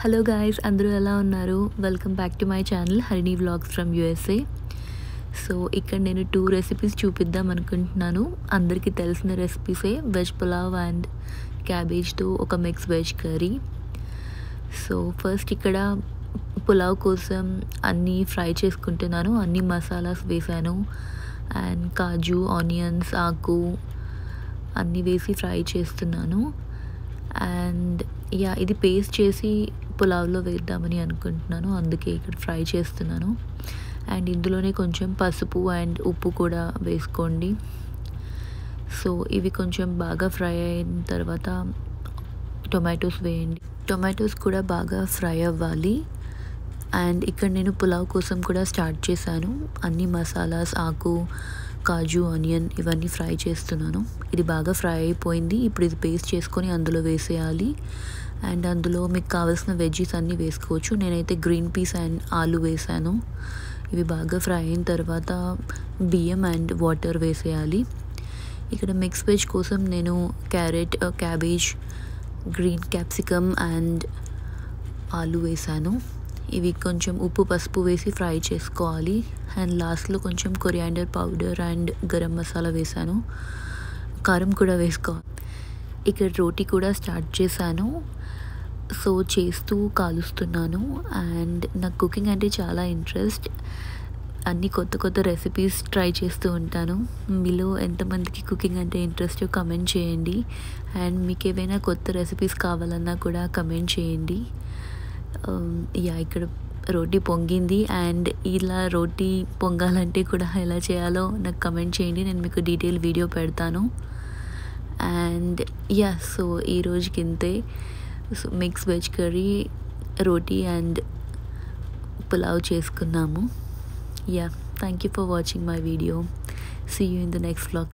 Hello guys, అందరూ ఎలా ఉన్నారు? Welcome back to my channel Harini vlogs from USA. So ఇక్కడ నేను 2 రెసిపీస్ చూపిద్దాం అనుకుంటున్నాను. అందరికీ తెలిసిన రెసిపీసే, వెజ్ పులావ్ అండ్ క్యాబేజ్తో ఒక mix veg curry. So first ఇక్కడ పులావ్ కోసం అన్నీ ఫ్రై చేసుకుంటున్నాను. అన్ని మసాలాస్ వేసాను అండ్ కాజు, ఆనియన్స్, ఆకు అన్నీ వేసి ఫ్రై చేస్తున్నాను. అండ్ ఇది పేస్ట్ చేసి పులావ్లో వేద్దామని అనుకుంటున్నాను, అందుకే ఇక్కడ ఫ్రై చేస్తున్నాను. అండ్ ఇందులోనే కొంచెం పసుపు అండ్ ఉప్పు కూడా వేసుకోండి. సో ఇవి కొంచెం బాగా ఫ్రై అయిన తర్వాత టొమాటోస్ వేయండి. టొమాటోస్ కూడా బాగా ఫ్రై అవ్వాలి. అండ్ ఇక్కడ నేను పులావ్ కోసం కూడా స్టార్ట్ చేశాను. అన్ని మసాలాస్, ఆకు, కాజు, ఆనియన్ ఇవన్నీ ఫ్రై చేస్తున్నాను. ఇది బాగా ఫ్రై అయిపోయింది. ఇప్పుడు ఇది పేస్ట్ చేసుకొని అందులో వేసేయాలి. అండ్ అందులో మీకు కావాల్సిన వెజ్జీస్ అన్నీ వేసుకోవచ్చు. నేనైతే గ్రీన్ పీస్ అండ్ ఆలు వేసాను. ఇవి బాగా ఫ్రై అయిన తర్వాత బియ్యం అండ్ వాటర్ వేసేయాలి. ఇక్కడ మిక్స్ వెజ్ కోసం నేను carrot, cabbage, green capsicum and ఆలు వేసాను. ఇవి కొంచెం ఉప్పు, పసుపు వేసి ఫ్రై చేసుకోవాలి. అండ్ లాస్ట్లో కొంచెం coriander powder and garam masala వేసాను. కారం కూడా వేసుకోవాలి. ఇక్కడ రోటీ కూడా స్టార్ట్ చేశాను. సో చేస్తూ కాలుస్తున్నాను. అండ్ నాకు కుకింగ్ అంటే చాలా ఇంట్రెస్ట్. అన్ని కొత్త కొత్త రెసిపీస్ ట్రై చేస్తూ ఉంటాను. మీలో ఎంతమందికి కుకింగ్ అంటే ఇంట్రెస్టో కమెంట్ చేయండి. అండ్ మీకు ఏవైనా కొత్త రెసిపీస్ కావాలన్నా కూడా కమెంట్ చేయండి. ఇక్కడ రోటీ పొంగింది. అండ్ ఇలా రోటీ పొంగాలంటే కూడా ఎలా చేయాలో నాకు కమెంట్ చేయండి. నేను మీకు డీటెయిల్ వీడియో పెడతాను. అండ్ సో ఈ రోజుకి ఇంతే. So mix veg curry, roti and pulao చేసుకున్నాము. Thank you for watching my video. See you in the next vlog.